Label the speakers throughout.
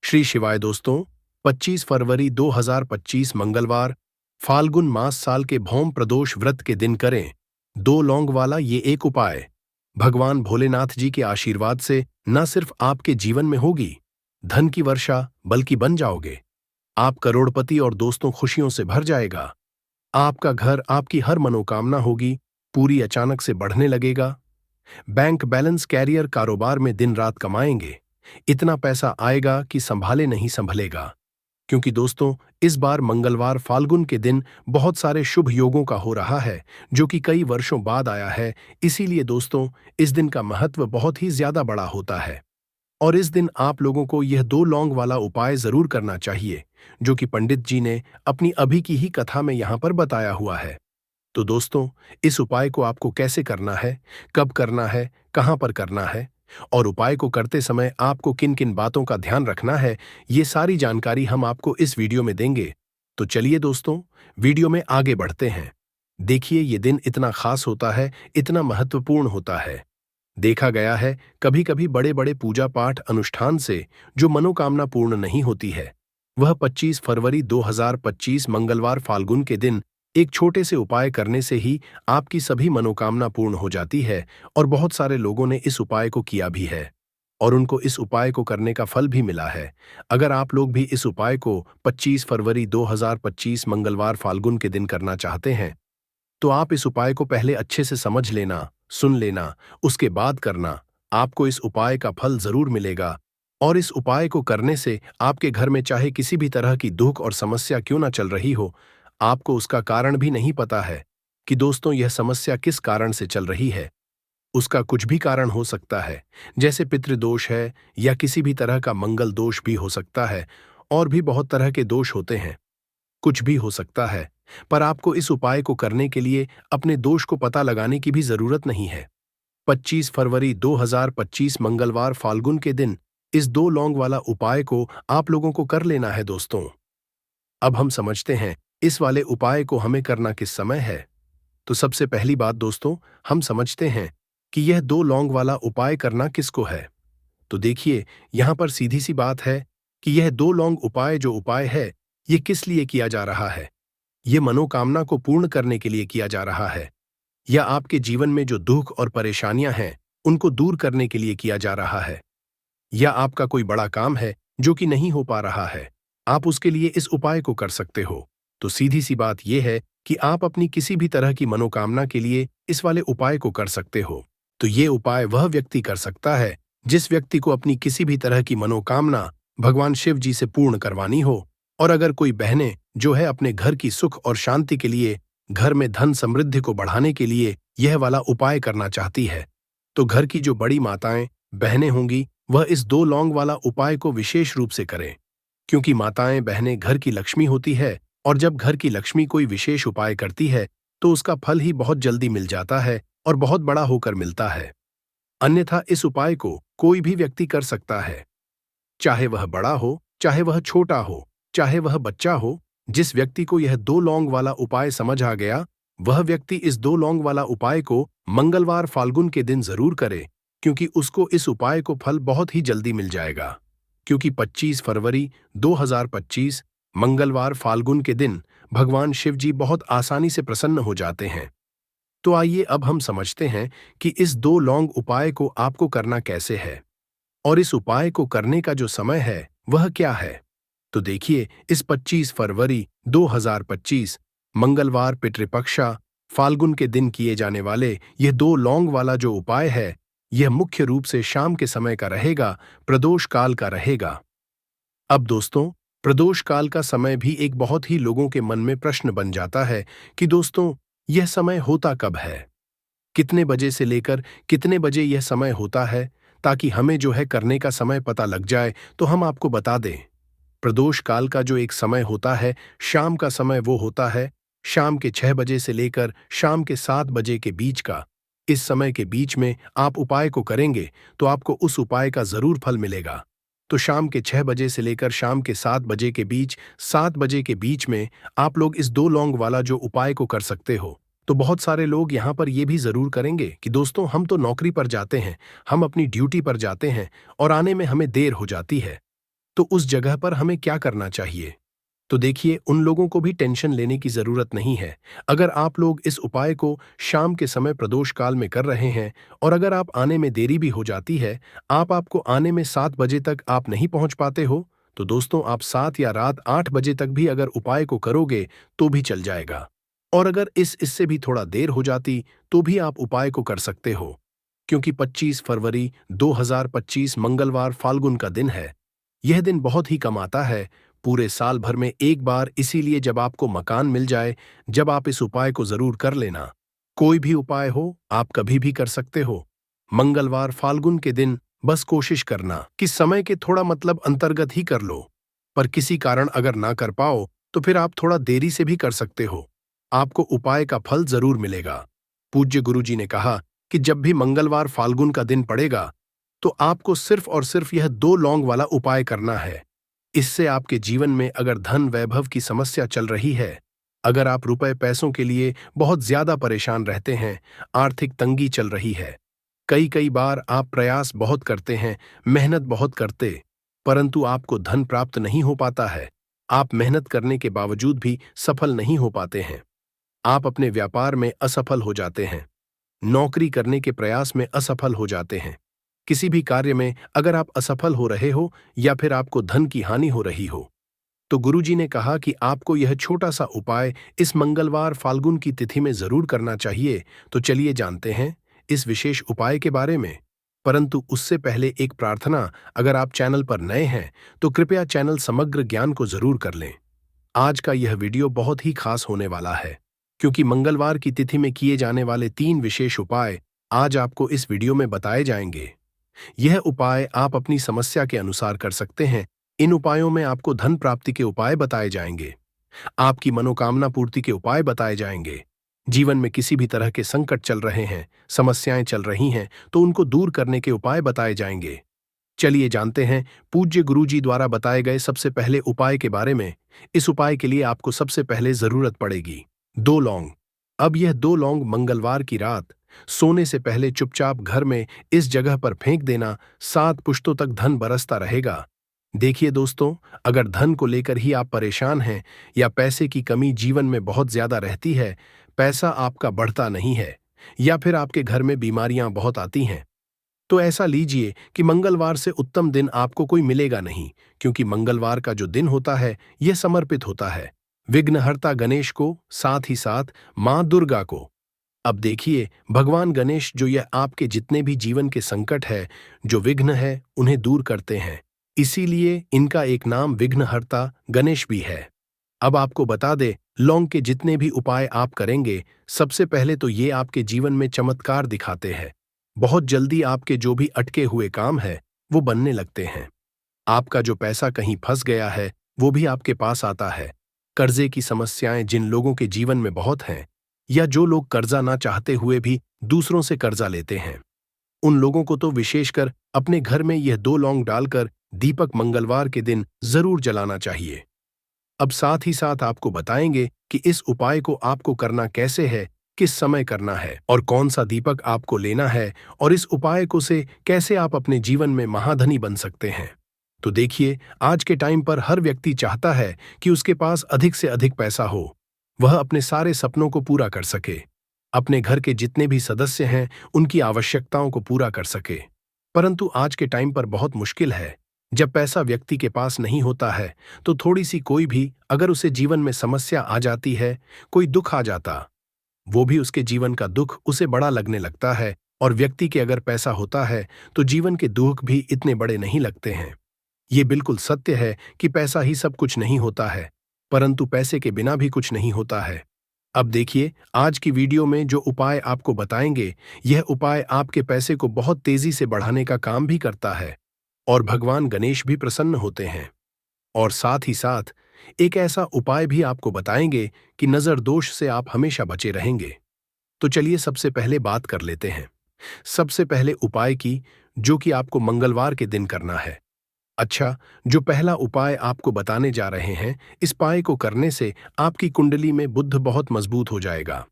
Speaker 1: श्री शिवाय दोस्तों। 25 फरवरी 2025 मंगलवार, फाल्गुन मास साल के भौम प्रदोष व्रत के दिन करें दो लौंग वाला ये एक उपाय। भगवान भोलेनाथ जी के आशीर्वाद से न सिर्फ आपके जीवन में होगी धन की वर्षा, बल्कि बन जाओगे आप करोड़पति और दोस्तों खुशियों से भर जाएगा। आपका घर, आपकी हर मनोकामना होगी पूरी, अचानक से बढ़ने लगेगा। बैंक बैलेंस, कैरियर, कारोबार में दिन रात कमाएंगे, इतना पैसा आएगा कि संभाले नहीं संभलेगा। क्योंकि दोस्तों, इस बार मंगलवार फाल्गुन के दिन बहुत सारे शुभ योगों का हो रहा है, जो कि कई वर्षों बाद आया है। इसीलिए दोस्तों, इस दिन का महत्व बहुत ही ज्यादा बड़ा होता है और इस दिन आप लोगों को यह दो लौंग वाला उपाय जरूर करना चाहिए, जो कि पंडित जी ने अपनी अभी की ही कथा में यहां पर बताया हुआ है। तो दोस्तों, इस उपाय को आपको कैसे करना है, कब करना है, कहां पर करना है और उपाय को करते समय आपको किन किन बातों का ध्यान रखना है, ये सारी जानकारी हम आपको इस वीडियो में देंगे। तो चलिए दोस्तों, वीडियो में आगे बढ़ते हैं। देखिए, ये दिन इतना खास होता है, इतना महत्वपूर्ण होता है। देखा गया है कभी कभी बड़े बड़े पूजा पाठ अनुष्ठान से जो मनोकामना पूर्ण नहीं होती है, वह 25 फरवरी 2025 मंगलवार फाल्गुन के दिन एक छोटे से उपाय करने से ही आपकी सभी मनोकामना पूर्ण हो जाती है। और बहुत सारे लोगों ने इस उपाय को किया भी है और उनको इस उपाय को करने का फल भी मिला है। अगर आप लोग भी इस उपाय को 25 फरवरी 2025 मंगलवार फाल्गुन के दिन करना चाहते हैं, तो आप इस उपाय को पहले अच्छे से समझ लेना, सुन लेना, उसके बाद करना। आपको इस उपाय का फल जरूर मिलेगा और इस उपाय को करने से आपके घर में चाहे किसी भी तरह की दुख और समस्या क्यों ना चल रही हो, आपको उसका कारण भी नहीं पता है कि दोस्तों यह समस्या किस कारण से चल रही है। उसका कुछ भी कारण हो सकता है, जैसे पितृदोष है या किसी भी तरह का मंगल दोष भी हो सकता है, और भी बहुत तरह के दोष होते हैं। कुछ भी हो सकता है, पर आपको इस उपाय को करने के लिए अपने दोष को पता लगाने की भी जरूरत नहीं है। 25 फरवरी 2025 मंगलवार फाल्गुन के दिन इस दो लौंग वाला उपाय को आप लोगों को कर लेना है दोस्तों। अब हम समझते हैं इस वाले उपाय को हमें करना किस समय है। तो सबसे पहली बात दोस्तों, हम समझते हैं कि यह दो लौंग वाला उपाय करना किसको है। तो देखिए, यहां पर सीधी सी बात है कि यह दो लौंग उपाय जो उपाय है, ये किस लिए किया जा रहा है। ये मनोकामना को पूर्ण करने के लिए किया जा रहा है, या आपके जीवन में जो दुख और परेशानियां हैं उनको दूर करने के लिए किया जा रहा है, या आपका कोई बड़ा काम है जो कि नहीं हो पा रहा है, आप उसके लिए इस उपाय को कर सकते हो। तो सीधी सी बात यह है कि आप अपनी किसी भी तरह की मनोकामना के लिए इस वाले उपाय को कर सकते हो। तो ये उपाय वह व्यक्ति कर सकता है जिस व्यक्ति को अपनी किसी भी तरह की मनोकामना भगवान शिव जी से पूर्ण करवानी हो। और अगर कोई बहनें जो है अपने घर की सुख और शांति के लिए, घर में धन समृद्धि को बढ़ाने के लिए यह वाला उपाय करना चाहती है, तो घर की जो बड़ी माताएं बहनें होंगी वह इस दो लौंग वाला उपाय को विशेष रूप से करें। क्योंकि माताएं बहनें घर की लक्ष्मी होती है और जब घर की लक्ष्मी कोई विशेष उपाय करती है तो उसका फल ही बहुत जल्दी मिल जाता है और बहुत बड़ा होकर मिलता है। अन्यथा इस उपाय को कोई भी व्यक्ति कर सकता है, चाहे वह बड़ा हो, चाहे वह छोटा हो, चाहे वह बच्चा हो। जिस व्यक्ति को यह दो लौंग वाला उपाय समझ आ गया, वह व्यक्ति इस दो लौंग वाला उपाय को मंगलवार फाल्गुन के दिन जरूर करे, क्योंकि उसको इस उपाय को फल बहुत ही जल्दी मिल जाएगा। क्योंकि 25 फरवरी 2025 मंगलवार फाल्गुन के दिन भगवान शिव जी बहुत आसानी से प्रसन्न हो जाते हैं। तो आइए अब हम समझते हैं कि इस दो लौंग उपाय को आपको करना कैसे है और इस उपाय को करने का जो समय है वह क्या है। तो देखिए, इस 25 फरवरी 2025 मंगलवार पितृपक्षा फाल्गुन के दिन किए जाने वाले यह दो लौंग वाला जो उपाय है, यह मुख्य रूप से शाम के समय का रहेगा, प्रदोष काल का रहेगा। अब दोस्तों, प्रदोष काल का समय भी एक बहुत ही लोगों के मन में प्रश्न बन जाता है कि दोस्तों यह समय होता कब है, कितने बजे से लेकर कितने बजे यह समय होता है, ताकि हमें जो है करने का समय पता लग जाए। तो हम आपको बता दें, प्रदोष काल का जो एक समय होता है, शाम का समय, वो होता है शाम के 6 बजे से लेकर शाम के 7 बजे के बीच का। इस समय के बीच में आप उपाय को करेंगे तो आपको उस उपाय का जरूर फल मिलेगा। तो शाम के 6 बजे से लेकर शाम के 7 बजे के बीच, 7 बजे के बीच में आप लोग इस दो लौंग वाला जो उपाय को कर सकते हो। तो बहुत सारे लोग यहाँ पर ये भी जरूर करेंगे कि दोस्तों हम तो नौकरी पर जाते हैं, हम अपनी ड्यूटी पर जाते हैं और आने में हमें देर हो जाती है। तो उस जगह पर हमें क्या करना चाहिए? तो देखिए, उन लोगों को भी टेंशन लेने की जरूरत नहीं है। अगर आप लोग इस उपाय को शाम के समय प्रदोष काल में कर रहे हैं और अगर आप आने में देरी भी हो जाती है, आपको आने में 7 बजे तक आप नहीं पहुंच पाते हो, तो दोस्तों आप 7 या रात 8 बजे तक भी अगर उपाय को करोगे तो भी चल जाएगा। और अगर इससे भी थोड़ा देर हो जाती तो भी आप उपाय को कर सकते हो, क्योंकि 25 फरवरी 2025 मंगलवार फाल्गुन का दिन है। यह दिन बहुत ही कम आता है, पूरे साल भर में एक बार, इसीलिए जब आपको मकान मिल जाए, जब आप इस उपाय को जरूर कर लेना। कोई भी उपाय हो, आप कभी भी कर सकते हो। मंगलवार फाल्गुन के दिन बस कोशिश करना कि समय के थोड़ा अंतर्गत ही कर लो। पर किसी कारण अगर ना कर पाओ तो फिर आप थोड़ा देरी से भी कर सकते हो। आपको उपाय का फल जरूर मिलेगा। पूज्य गुरुजी ने कहा कि जब भी मंगलवार फाल्गुन का दिन पड़ेगा तो आपको सिर्फ और सिर्फ यह 2 लौंग वाला उपाय करना है। इससे आपके जीवन में अगर धन वैभव की समस्या चल रही है, अगर आप रुपए पैसों के लिए बहुत ज्यादा परेशान रहते हैं, आर्थिक तंगी चल रही है, कई कई बार आप प्रयास बहुत करते हैं, मेहनत बहुत करते, परंतु आपको धन प्राप्त नहीं हो पाता है, आप मेहनत करने के बावजूद भी सफल नहीं हो पाते हैं, आप अपने व्यापार में असफल हो जाते हैं, नौकरी करने के प्रयास में असफल हो जाते हैं, किसी भी कार्य में अगर आप असफल हो रहे हो या फिर आपको धन की हानि हो रही हो, तो गुरुजी ने कहा कि आपको यह छोटा सा उपाय इस मंगलवार फाल्गुन की तिथि में जरूर करना चाहिए। तो चलिए जानते हैं इस विशेष उपाय के बारे में। परंतु उससे पहले एक प्रार्थना, अगर आप चैनल पर नए हैं तो कृपया चैनल समग्र ज्ञान को जरूर कर लें। आज का यह वीडियो बहुत ही खास होने वाला है, क्योंकि मंगलवार की तिथि में किए जाने वाले 3 विशेष उपाय आज आपको इस वीडियो में बताए जाएंगे। यह उपाय आप अपनी समस्या के अनुसार कर सकते हैं। इन उपायों में आपको धन प्राप्ति के उपाय बताए जाएंगे, आपकी मनोकामना पूर्ति के उपाय बताए जाएंगे। जीवन में किसी भी तरह के संकट चल रहे हैं, समस्याएं चल रही हैं, तो उनको दूर करने के उपाय बताए जाएंगे। चलिए जानते हैं पूज्य गुरुजी द्वारा बताए गए सबसे पहले उपाय के बारे में। इस उपाय के लिए आपको सबसे पहले जरूरत पड़ेगी 2 लौंग। अब यह 2 लौंग मंगलवार की रात सोने से पहले चुपचाप घर में इस जगह पर फेंक देना, 7 पुश्तों तक धन बरसता रहेगा। देखिए दोस्तों, अगर धन को लेकर ही आप परेशान हैं या पैसे की कमी जीवन में बहुत ज्यादा रहती है, पैसा आपका बढ़ता नहीं है या फिर आपके घर में बीमारियां बहुत आती हैं, तो ऐसा लीजिए कि मंगलवार से उत्तम दिन आपको कोई मिलेगा नहीं, क्योंकि मंगलवार का जो दिन होता है यह समर्पित होता है विघ्नहर्ता गणेश को, साथ ही साथ मां दुर्गा को। अब देखिए, भगवान गणेश जो यह आपके जितने भी जीवन के संकट है, जो विघ्न है, उन्हें दूर करते हैं, इसीलिए इनका एक नाम विघ्नहर्ता गणेश भी है। अब आपको बता दे, लौंग के जितने भी उपाय आप करेंगे, सबसे पहले तो ये आपके जीवन में चमत्कार दिखाते हैं। बहुत जल्दी आपके जो भी अटके हुए काम है वो बनने लगते हैं। आपका जो पैसा कहीं फंस गया है वो भी आपके पास आता है। कर्जे की समस्याएं जिन लोगों के जीवन में बहुत हैं, या जो लोग कर्जा ना चाहते हुए भी दूसरों से कर्जा लेते हैं, उन लोगों को तो विशेषकर अपने घर में यह 2 लौंग डालकर दीपक मंगलवार के दिन जरूर जलाना चाहिए। अब साथ ही साथ आपको बताएंगे कि इस उपाय को आपको करना कैसे है, किस समय करना है और कौन सा दीपक आपको लेना है, और इस उपाय को से कैसे आप अपने जीवन में महाधनी बन सकते हैं। तो देखिए, आज के टाइम पर हर व्यक्ति चाहता है कि उसके पास अधिक से अधिक पैसा हो, वह अपने सारे सपनों को पूरा कर सके, अपने घर के जितने भी सदस्य हैं उनकी आवश्यकताओं को पूरा कर सके। परंतु आज के टाइम पर बहुत मुश्किल है। जब पैसा व्यक्ति के पास नहीं होता है तो थोड़ी सी कोई भी अगर उसे जीवन में समस्या आ जाती है, कोई दुख आ जाता, वो भी उसके जीवन का दुख उसे बड़ा लगने लगता है। और व्यक्ति के अगर पैसा होता है तो जीवन के दुख भी इतने बड़े नहीं लगते हैं। ये बिल्कुल सत्य है कि पैसा ही सब कुछ नहीं होता है, परंतु पैसे के बिना भी कुछ नहीं होता है। अब देखिए, आज की वीडियो में जो उपाय आपको बताएंगे, यह उपाय आपके पैसे को बहुत तेजी से बढ़ाने का काम भी करता है और भगवान गणेश भी प्रसन्न होते हैं। और साथ ही साथ एक ऐसा उपाय भी आपको बताएंगे कि नजर दोष से आप हमेशा बचे रहेंगे। तो चलिए सबसे पहले बात कर लेते हैं सबसे पहले उपाय की, जो कि आपको मंगलवार के दिन करना है। अच्छा, जो पहला उपाय आपको बताने जा रहे हैं, इस उपाय को करने से आपकी कुंडली में बुध बहुत मजबूत हो जाएगा।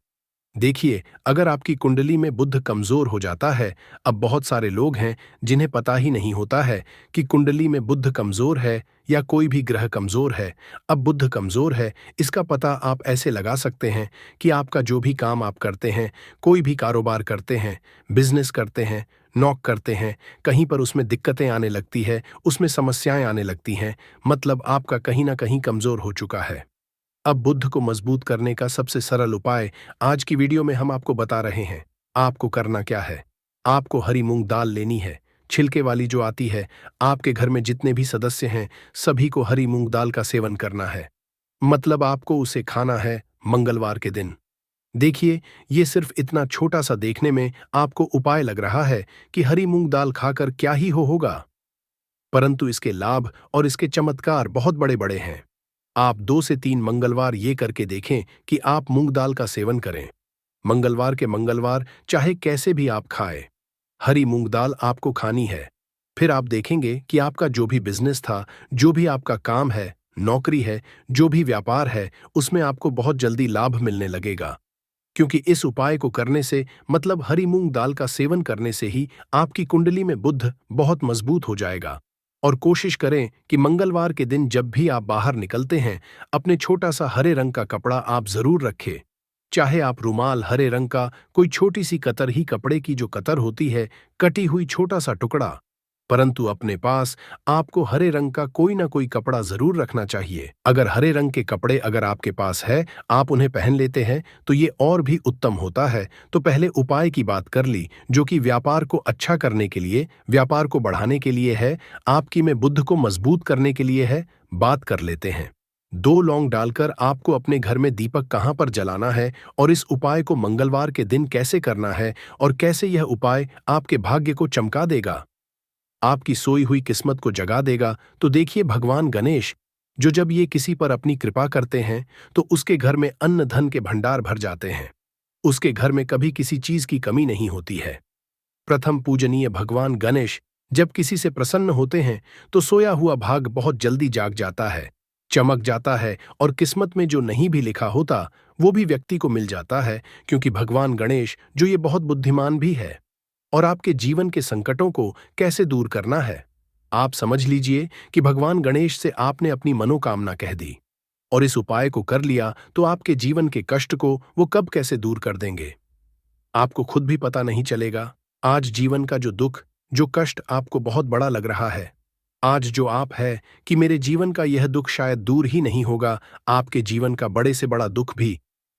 Speaker 1: देखिए, अगर आपकी कुंडली में बुध कमजोर हो जाता है, अब बहुत सारे लोग हैं जिन्हें पता ही नहीं होता है कि कुंडली में बुध कमजोर है या कोई भी ग्रह कमजोर है। अब बुध कमजोर है, इसका पता आप ऐसे लगा सकते हैं कि आपका जो भी काम आप करते हैं, कोई भी कारोबार करते हैं, बिजनेस करते हैं, नौक करते हैं, कहीं पर उसमें दिक्कतें आने लगती है, उसमें समस्याएं आने लगती हैं, मतलब आपका कहीं ना कहीं कमजोर हो चुका है। अब बुद्ध को मजबूत करने का सबसे सरल उपाय आज की वीडियो में हम आपको बता रहे हैं। आपको करना क्या है? आपको हरी मूंग दाल लेनी है, छिलके वाली जो आती है। आपके घर में जितने भी सदस्य हैं, सभी को हरी मूंग दाल का सेवन करना है। मतलब आपको उसे खाना है मंगलवार के दिन। देखिए, ये सिर्फ इतना छोटा सा देखने में आपको उपाय लग रहा है कि हरी मूंग दाल खाकर क्या ही होगा, परंतु इसके लाभ और इसके चमत्कार बहुत बड़े बड़े हैं। आप 2 से 3 मंगलवार ये करके देखें कि आप मूंग दाल का सेवन करें। मंगलवार के मंगलवार चाहे कैसे भी आप खाएं, हरी मूंग दाल आपको खानी है। फिर आप देखेंगे कि आपका जो भी बिजनेस था, जो भी आपका काम है, नौकरी है, जो भी व्यापार है, उसमें आपको बहुत जल्दी लाभ मिलने लगेगा। क्योंकि इस उपाय को करने से, मतलब हरी मूंग दाल का सेवन करने से ही आपकी कुंडली में बुध बहुत मजबूत हो जाएगा। और कोशिश करें कि मंगलवार के दिन जब भी आप बाहर निकलते हैं, अपने छोटा सा हरे रंग का कपड़ा आप जरूर रखें। चाहे आप रुमाल हरे रंग का, कोई छोटी सी कतर ही, कपड़े की जो कतर होती है, कटी हुई छोटा सा टुकड़ा, परंतु अपने पास आपको हरे रंग का कोई ना कोई कपड़ा जरूर रखना चाहिए। अगर हरे रंग के कपड़े अगर आपके पास है, आप उन्हें पहन लेते हैं तो ये और भी उत्तम होता है। तो पहले उपाय की बात कर ली, जो कि व्यापार को अच्छा करने के लिए, व्यापार को बढ़ाने के लिए है, आपकी में बुद्ध को मजबूत करने के लिए है। बात कर लेते हैं। 2 लौंग डालकर आपको अपने घर में दीपक कहाँ पर जलाना है, और इस उपाय को मंगलवार के दिन कैसे करना है, और कैसे यह उपाय आपके भाग्य को चमका देगा, आपकी सोई हुई किस्मत को जगा देगा। तो देखिए, भगवान गणेश जो जब ये किसी पर अपनी कृपा करते हैं, तो उसके घर में अन्न धन के भंडार भर जाते हैं। उसके घर में कभी किसी चीज की कमी नहीं होती है। प्रथम पूजनीय भगवान गणेश जब किसी से प्रसन्न होते हैं, तो सोया हुआ भाग बहुत जल्दी जाग जाता है, चमक जाता है, और किस्मत में जो नहीं भी लिखा होता, वो भी व्यक्ति को मिल जाता है। क्योंकि भगवान गणेश जो ये बहुत बुद्धिमान भी है। और आपके जीवन के संकटों को कैसे दूर करना है, आप समझ लीजिए कि भगवान गणेश से आपने अपनी मनोकामना कह दी और इस उपाय को कर लिया, तो आपके जीवन के कष्ट को वो कब कैसे दूर कर देंगे, आपको खुद भी पता नहीं चलेगा। आज जीवन का जो दुख, जो कष्ट आपको बहुत बड़ा लग रहा है, आज जो आप है कि मेरे जीवन का यह दुख शायद दूर ही नहीं होगा, आपके जीवन का बड़े से बड़ा दुख भी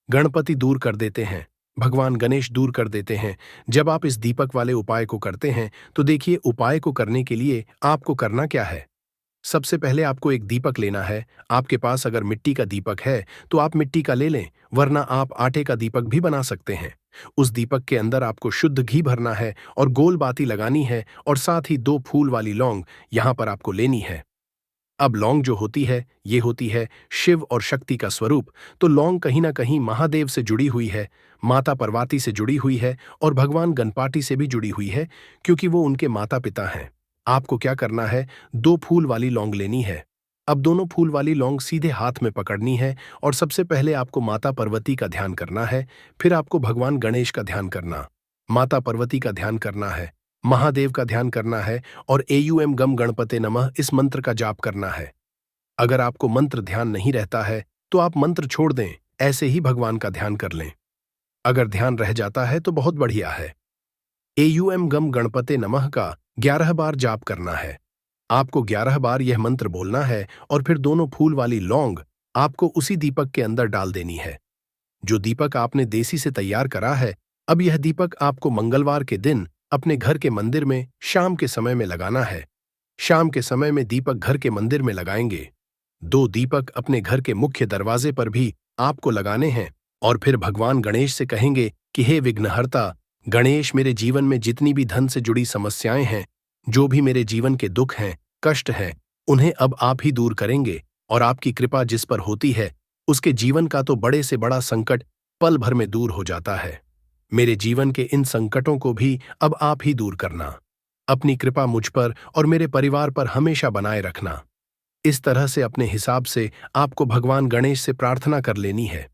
Speaker 1: गणपति दूर कर देते हैं, भगवान गणेश दूर कर देते हैं। जब आप इस दीपक वाले उपाय को करते हैं, तो देखिए, उपाय को करने के लिए आपको करना क्या है। सबसे पहले आपको एक दीपक लेना है। आपके पास अगर मिट्टी का दीपक है तो आप मिट्टी का ले लें, वरना आप आटे का दीपक भी बना सकते हैं। उस दीपक के अंदर आपको शुद्ध घी भरना है और गोल बाती लगानी है, और साथ ही 2 फूल वाली लौंग यहां पर आपको लेनी है। अब लौंग जो होती है, ये होती है शिव और शक्ति का स्वरूप। तो लौंग कहीं ना कहीं महादेव से जुड़ी हुई है, माता पार्वती से जुड़ी हुई है, और भगवान गणपति से भी जुड़ी हुई है, क्योंकि वो उनके माता पिता हैं। आपको क्या करना है, 2 फूल वाली लौंग लेनी है। अब दोनों फूल वाली लौंग सीधे हाथ में पकड़नी है, और सबसे पहले आपको माता पार्वती का ध्यान करना है, फिर आपको भगवान गणेश का ध्यान करना, माता पार्वती का ध्यान करना है, महादेव का ध्यान करना है, और एयूएम गम गणपते नमः इस मंत्र का जाप करना है। अगर आपको मंत्र ध्यान नहीं रहता है, तो आप मंत्र छोड़ दें, ऐसे ही भगवान का ध्यान कर लें। अगर ध्यान रह जाता है तो बहुत बढ़िया है। एयूएम गम गणपते नमः का 11 बार जाप करना है। आपको 11 बार यह मंत्र बोलना है, और फिर दोनों फूल वाली लौंग आपको उसी दीपक के अंदर डाल देनी है, जो दीपक आपने देसी से तैयार करा है। अब यह दीपक आपको मंगलवार के दिन अपने घर के मंदिर में शाम के समय में लगाना है। शाम के समय में दीपक घर के मंदिर में लगाएंगे। 2 दीपक अपने घर के मुख्य दरवाजे पर भी आपको लगाने हैं, और फिर भगवान गणेश से कहेंगे कि हे विघ्नहर्ता गणेश, मेरे जीवन में जितनी भी धन से जुड़ी समस्याएं हैं, जो भी मेरे जीवन के दुख हैं, कष्ट हैं, उन्हें अब आप ही दूर करेंगे। और आपकी कृपा जिस पर होती है, उसके जीवन का तो बड़े से बड़ा संकट पल भर में दूर हो जाता है। मेरे जीवन के इन संकटों को भी अब आप ही दूर करना। अपनी कृपा मुझ पर और मेरे परिवार पर हमेशा बनाए रखना। इस तरह से अपने हिसाब से आपको भगवान गणेश से प्रार्थना कर लेनी है।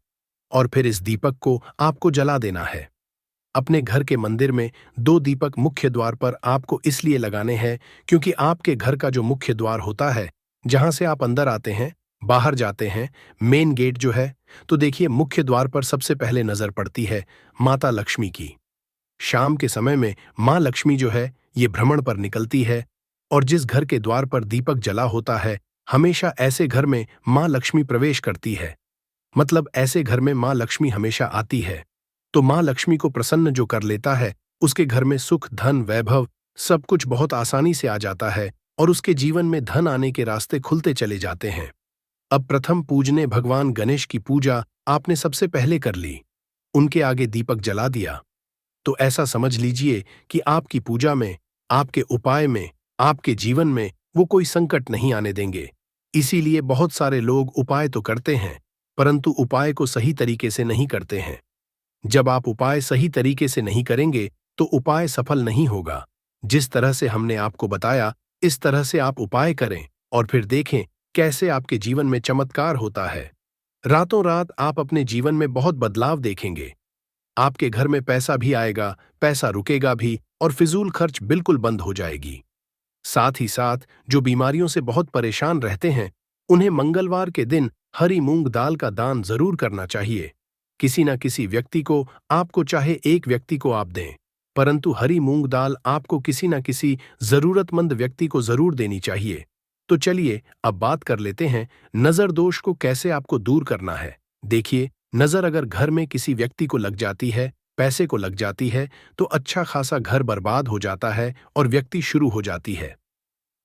Speaker 1: और फिर इस दीपक को आपको जला देना है। अपने घर के मंदिर में 2 दीपक मुख्य द्वार पर आपको इसलिए लगाने हैं क्योंकि आपके घर का जो मुख्य द्वार होता है, जहां से आप अंदर आते हैं, बाहर जाते हैं, मेन गेट जो है, तो देखिए मुख्य द्वार पर सबसे पहले नजर पड़ती है माता लक्ष्मी की। शाम के समय में माँ लक्ष्मी जो है ये भ्रमण पर निकलती है, और जिस घर के द्वार पर दीपक जला होता है, हमेशा ऐसे घर में माँ लक्ष्मी प्रवेश करती है। मतलब ऐसे घर में माँ लक्ष्मी हमेशा आती है। तो माँ लक्ष्मी को प्रसन्न जो कर लेता है, उसके घर में सुख, धन, वैभव सब कुछ बहुत आसानी से आ जाता है और उसके जीवन में धन आने के रास्ते खुलते चले जाते हैं। अब प्रथम पूजने भगवान गणेश की पूजा आपने सबसे पहले कर ली, उनके आगे दीपक जला दिया। तो ऐसा समझ लीजिए कि आपकी पूजा में, आपके उपाय में, आपके जीवन में वो कोई संकट नहीं आने देंगे। इसीलिए बहुत सारे लोग उपाय तो करते हैं, परंतु उपाय को सही तरीके से नहीं करते हैं। जब आप उपाय सही तरीके से नहीं करेंगे तो उपाय सफल नहीं होगा। जिस तरह से हमने आपको बताया, इस तरह से आप उपाय करें और फिर देखें कैसे आपके जीवन में चमत्कार होता है। रातों रात आप अपने जीवन में बहुत बदलाव देखेंगे। आपके घर में पैसा भी आएगा, पैसा रुकेगा भी और फिजूल खर्च बिल्कुल बंद हो जाएगी। साथ ही साथ जो बीमारियों से बहुत परेशान रहते हैं, उन्हें मंगलवार के दिन हरी मूंग दाल का दान जरूर करना चाहिए। किसी न किसी व्यक्ति को, आपको चाहे एक व्यक्ति को आप दें, परंतु हरी मूंग दाल आपको किसी न किसी जरूरतमंद व्यक्ति को जरूर देनी चाहिए। तो चलिए अब बात कर लेते हैं नजर दोष को कैसे आपको दूर करना है। देखिए, नजर अगर घर में किसी व्यक्ति को लग जाती है, पैसे को लग जाती है, तो अच्छा खासा घर बर्बाद हो जाता है और व्यक्ति शुरू हो जाती है।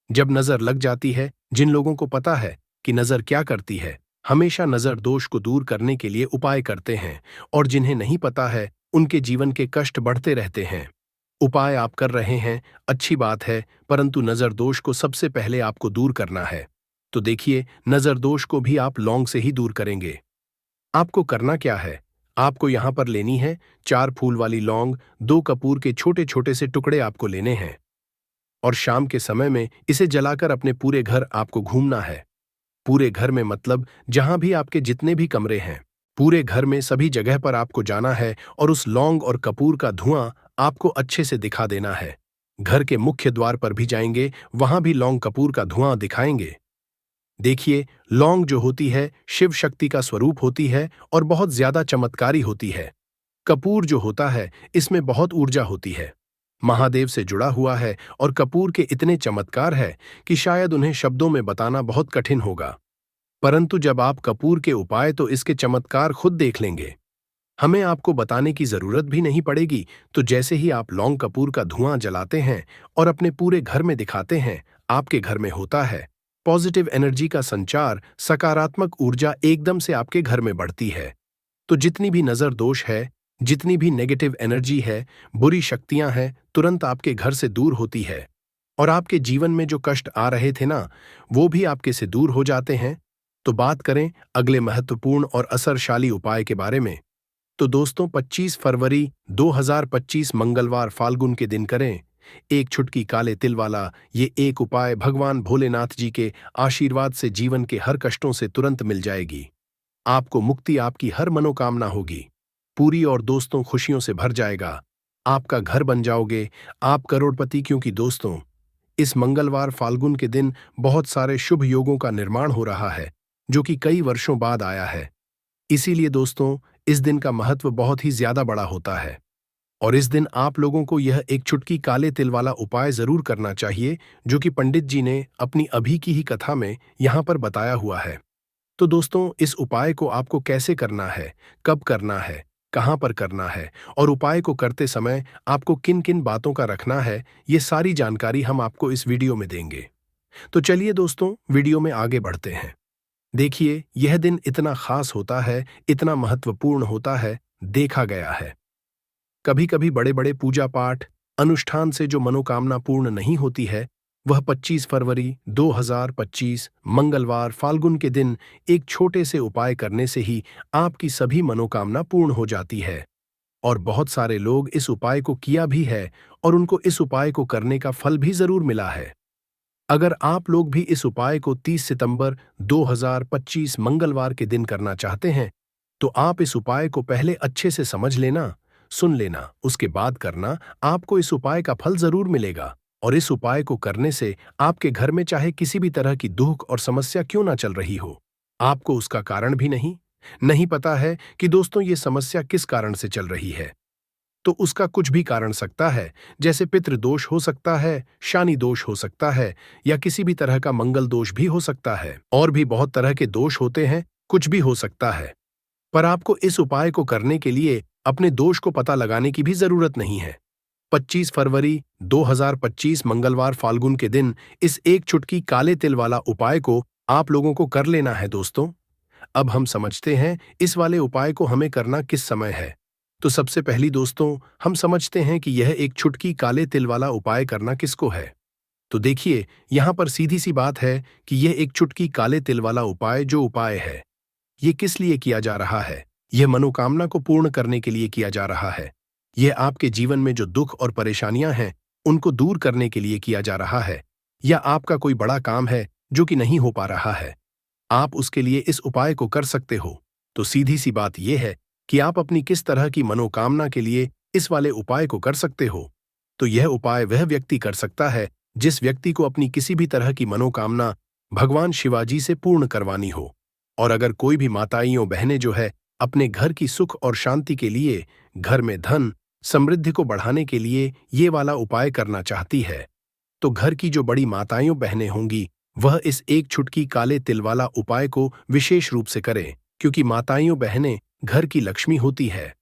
Speaker 1: जब नजर लग जाती है, जिन लोगों को पता है कि नजर क्या करती है, हमेशा नजर दोष को दूर करने के लिए उपाय करते हैं, और जिन्हें नहीं पता है उनके जीवन के कष्ट बढ़ते रहते हैं। उपाय आप कर रहे हैं, अच्छी बात है, परंतु नजर दोष को सबसे पहले आपको दूर करना है। तो देखिए, नजर दोष को भी आप लौंग से ही दूर करेंगे। आपको करना क्या है, आपको यहां पर लेनी है 4 फूल वाली लौंग, 2 कपूर के छोटे छोटे से टुकड़े आपको लेने हैं, और शाम के समय में इसे जलाकर अपने पूरे घर आपको घूमना है। पूरे घर में मतलब जहां भी आपके जितने भी कमरे हैं, पूरे घर में सभी जगह पर आपको जाना है और उस लौंग और कपूर का धुआं आपको अच्छे से दिखा देना है। घर के मुख्य द्वार पर भी जाएंगे, वहां भी लौंग कपूर का धुआं दिखाएंगे। देखिए, लौंग जो होती है शिव शक्ति का स्वरूप होती है और बहुत ज्यादा चमत्कारी होती है। कपूर जो होता है इसमें बहुत ऊर्जा होती है, महादेव से जुड़ा हुआ है, और कपूर के इतने चमत्कार है कि शायद उन्हें शब्दों में बताना बहुत कठिन होगा। परंतु जब आप कपूर के उपाय तो इसके चमत्कार खुद देख लेंगे। हमें आपको बताने की जरूरत भी नहीं पड़ेगी। तो जैसे ही आप लौंग कपूर का धुआं जलाते हैं और अपने पूरे घर में दिखाते हैं, आपके घर में होता है पॉजिटिव एनर्जी का संचार, सकारात्मक ऊर्जा एकदम से आपके घर में बढ़ती है। तो जितनी भी नजर दोष है, जितनी भी नेगेटिव एनर्जी है, बुरी शक्तियां हैं, तुरंत आपके घर से दूर होती है, और आपके जीवन में जो कष्ट आ रहे थे ना, वो भी आपके से दूर हो जाते हैं। तो बात करें अगले महत्वपूर्ण और असरशाली उपाय के बारे में। तो दोस्तों, 25 फरवरी 2025 मंगलवार फाल्गुन के दिन करें एक छुटकी काले तिल वाला ये एक उपाय। भगवान भोलेनाथ जी के आशीर्वाद से जीवन के हर कष्टों से तुरंत मिल जाएगी। आपको मुक्ति, आपकी हर मनोकामना होगी पूरी, और दोस्तों खुशियों से भर जाएगा। आपका घर बन जाओगे, आप करोड़पति। क्योंकि दोस्तों, इस मंगलवार फाल्गुन के दिन बहुत सारे शुभ योगों का निर्माण हो रहा है, जो कि कई वर्षों बाद आया है। इसीलिए दोस्तों, इस दिन का महत्व बहुत ही ज्यादा बड़ा होता है, और इस दिन आप लोगों को यह एक चुटकी काले तिल वाला उपाय जरूर करना चाहिए, जो कि पंडित जी ने अपनी अभी की ही कथा में यहां पर बताया हुआ है। तो दोस्तों, इस उपाय को आपको कैसे करना है, कब करना है, कहां पर करना है, और उपाय को करते समय आपको किन किन बातों का रखना है, ये सारी जानकारी हम आपको इस वीडियो में देंगे। तो चलिए दोस्तों, वीडियो में आगे बढ़ते हैं। देखिए, यह दिन इतना खास होता है, इतना महत्वपूर्ण होता है, देखा गया है कभी कभी बड़े बड़े पूजा पाठ अनुष्ठान से जो मनोकामना पूर्ण नहीं होती है, वह 25 फरवरी 2025 मंगलवार फाल्गुन के दिन एक छोटे से उपाय करने से ही आपकी सभी मनोकामना पूर्ण हो जाती है। और बहुत सारे लोग इस उपाय को किया भी है, और उनको इस उपाय को करने का फल भी जरूर मिला है। अगर आप लोग भी इस उपाय को 30 सितंबर 2025 मंगलवार के दिन करना चाहते हैं, तो आप इस उपाय को पहले अच्छे से समझ लेना, सुन लेना, उसके बाद करना। आपको इस उपाय का फल जरूर मिलेगा। और इस उपाय को करने से आपके घर में चाहे किसी भी तरह की दुख और समस्या क्यों ना चल रही हो, आपको उसका कारण भी नहीं नहीं पता है कि दोस्तों ये समस्या किस कारण से चल रही है, तो उसका कुछ भी कारण सकता है। जैसे पितृ दोष हो सकता है, शानी दोष हो सकता है, या किसी भी तरह का मंगल दोष भी हो सकता है। और भी बहुत तरह के दोष होते हैं, कुछ भी हो सकता है। पर आपको इस उपाय को करने के लिए अपने दोष को पता लगाने की भी जरूरत नहीं है। 25 फरवरी 2025 मंगलवार फाल्गुन के दिन इस एक चुटकी काले तिल वाला उपाय को आप लोगों को कर लेना है दोस्तों। अब हम समझते हैं इस वाले उपाय को हमें करना किस समय है। तो सबसे पहली दोस्तों, हम समझते हैं कि यह एक चुटकी काले तिल वाला उपाय करना किसको है। तो देखिए, यहां पर सीधी सी बात है कि यह एक चुटकी काले तिल वाला उपाय जो उपाय है, ये किस लिए किया जा रहा है। यह मनोकामना को पूर्ण करने के लिए किया जा रहा है। यह आपके जीवन में जो दुख और परेशानियां हैं उनको दूर करने के लिए किया जा रहा है। या आपका कोई बड़ा काम है जो कि नहीं हो पा रहा है, आप उसके लिए इस उपाय को कर सकते हो। तो सीधी सी बात यह है कि आप अपनी किस तरह की मनोकामना के लिए इस वाले उपाय को कर सकते हो। तो यह उपाय वह व्यक्ति कर सकता है जिस व्यक्ति को अपनी किसी भी तरह की मनोकामना भगवान शिवाजी से पूर्ण करवानी हो। और अगर कोई भी माताइयों बहनें जो है अपने घर की सुख और शांति के लिए, घर में धन समृद्धि को बढ़ाने के लिए ये वाला उपाय करना चाहती है, तो घर की जो बड़ी माताएं बहनें होंगी वह इस एक चुटकी काले तिल वाला उपाय को विशेष रूप से करें, क्योंकि माताएं बहनें घर की लक्ष्मी होती है।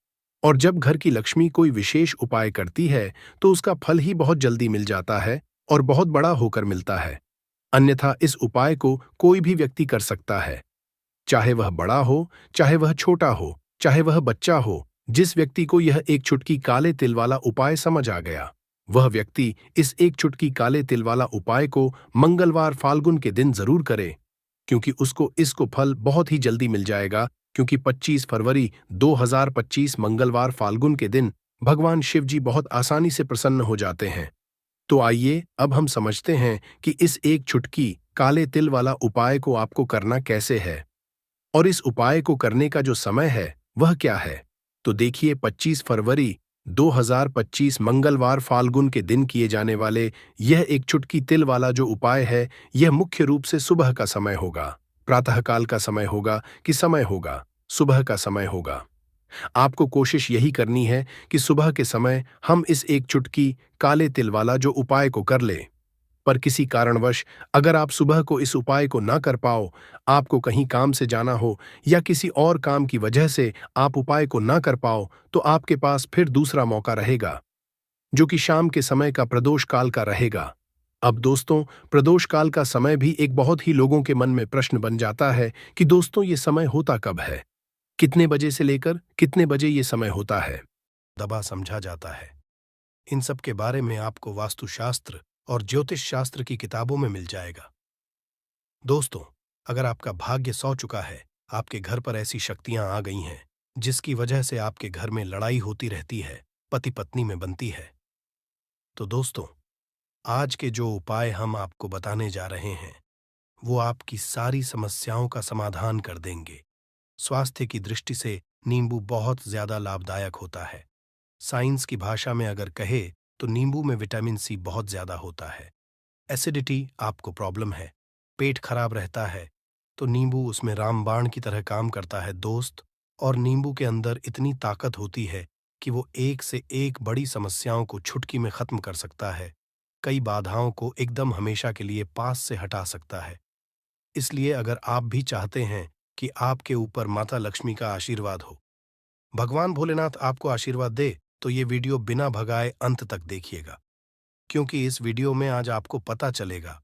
Speaker 1: और जब घर की लक्ष्मी कोई विशेष उपाय करती है तो उसका फल ही बहुत जल्दी मिल जाता है और बहुत बड़ा होकर मिलता है। अन्यथा इस उपाय को कोई भी व्यक्ति कर सकता है, चाहे वह बड़ा हो, चाहे वह छोटा हो, चाहे वह बच्चा हो। जिस व्यक्ति को यह एक चुटकी काले तिल वाला उपाय समझ आ गया, वह व्यक्ति इस एक चुटकी काले तिल वाला उपाय को मंगलवार फाल्गुन के दिन जरूर करे, क्योंकि उसको इसको फल बहुत ही जल्दी मिल जाएगा। क्योंकि 25 फरवरी 2025 मंगलवार फाल्गुन के दिन भगवान शिव जी बहुत आसानी से प्रसन्न हो जाते हैं। तो आइए अब हम समझते हैं कि इस एक चुटकी काले तिल वाला उपाय को आपको करना कैसे है और इस उपाय को करने का जो समय है वह क्या है। तो देखिए, 25 फरवरी 2025 मंगलवार फाल्गुन के दिन किए जाने वाले यह एक चुटकी तिल वाला जो उपाय है, यह मुख्य रूप से सुबह का समय होगा, प्रातःकाल का समय होगा कि समय होगा, सुबह का समय होगा। आपको कोशिश यही करनी है कि सुबह के समय हम इस एक चुटकी काले तिल वाला जो उपाय को कर लें। पर किसी कारणवश अगर आप सुबह को इस उपाय को ना कर पाओ, आपको कहीं काम से जाना हो या किसी और काम की वजह से आप उपाय को ना कर पाओ, तो आपके पास फिर दूसरा मौका रहेगा, जो कि शाम के समय का प्रदोष काल का रहेगा। अब दोस्तों, प्रदोष काल का समय भी एक बहुत ही लोगों के मन में प्रश्न बन जाता है कि दोस्तों ये समय होता कब है, कितने बजे से लेकर कितने बजे ये समय होता है, दबा समझा जाता है। इन सब के बारे में आपको वास्तुशास्त्र और ज्योतिष शास्त्र की किताबों में मिल जाएगा। दोस्तों, अगर आपका भाग्य सौ चुका है, आपके घर पर ऐसी शक्तियां आ गई हैं जिसकी वजह से आपके घर में लड़ाई होती रहती है, पति पत्नी में बनती है, तो दोस्तों, आज के जो उपाय हम आपको बताने जा रहे हैं वो आपकी सारी समस्याओं का समाधान कर देंगे। स्वास्थ्य की दृष्टि से नींबू बहुत ज्यादा लाभदायक होता है। साइंस की भाषा में अगर कहे तो नींबू में विटामिन सी बहुत ज्यादा होता है। एसिडिटी आपको प्रॉब्लम है, पेट खराब रहता है, तो नींबू उसमें रामबाण की तरह काम करता है दोस्त। और नींबू के अंदर इतनी ताकत होती है कि वो एक से एक बड़ी समस्याओं को चुटकी में खत्म कर सकता है, कई बाधाओं को एकदम हमेशा के लिए पास से हटा सकता है। इसलिए अगर आप भी चाहते हैं कि आपके ऊपर माता लक्ष्मी का आशीर्वाद हो, भगवान भोलेनाथ आपको आशीर्वाद दे, तो ये वीडियो बिना भगाए अंत तक देखिएगा, क्योंकि इस वीडियो में आज आपको पता चलेगा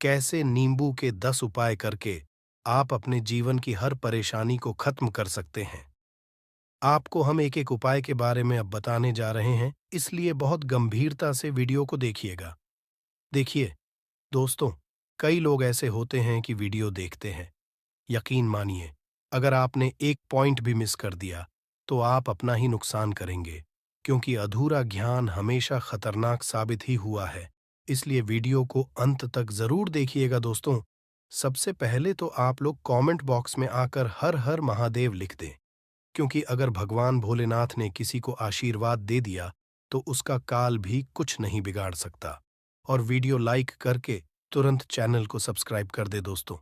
Speaker 1: कैसे नींबू के 10 उपाय करके आप अपने जीवन की हर परेशानी को खत्म कर सकते हैं। आपको हम एक एक उपाय के बारे में अब बताने जा रहे हैं, इसलिए बहुत गंभीरता से वीडियो को देखिएगा। देखिए दोस्तों, कई लोग ऐसे होते हैं कि वीडियो देखते हैं, यकीन मानिए अगर आपने एक पॉइंट भी मिस कर दिया तो आप अपना ही नुकसान करेंगे, क्योंकि अधूरा ज्ञान हमेशा खतरनाक साबित ही हुआ है। इसलिए वीडियो को अंत तक जरूर देखिएगा दोस्तों, सबसे पहले तो आप लोग कमेंट बॉक्स में आकर हर हर महादेव लिख दें, क्योंकि अगर भगवान भोलेनाथ ने किसी को आशीर्वाद दे दिया तो उसका काल भी कुछ नहीं बिगाड़ सकता। और वीडियो लाइक करके तुरंत चैनल को सब्सक्राइब कर दे दोस्तों।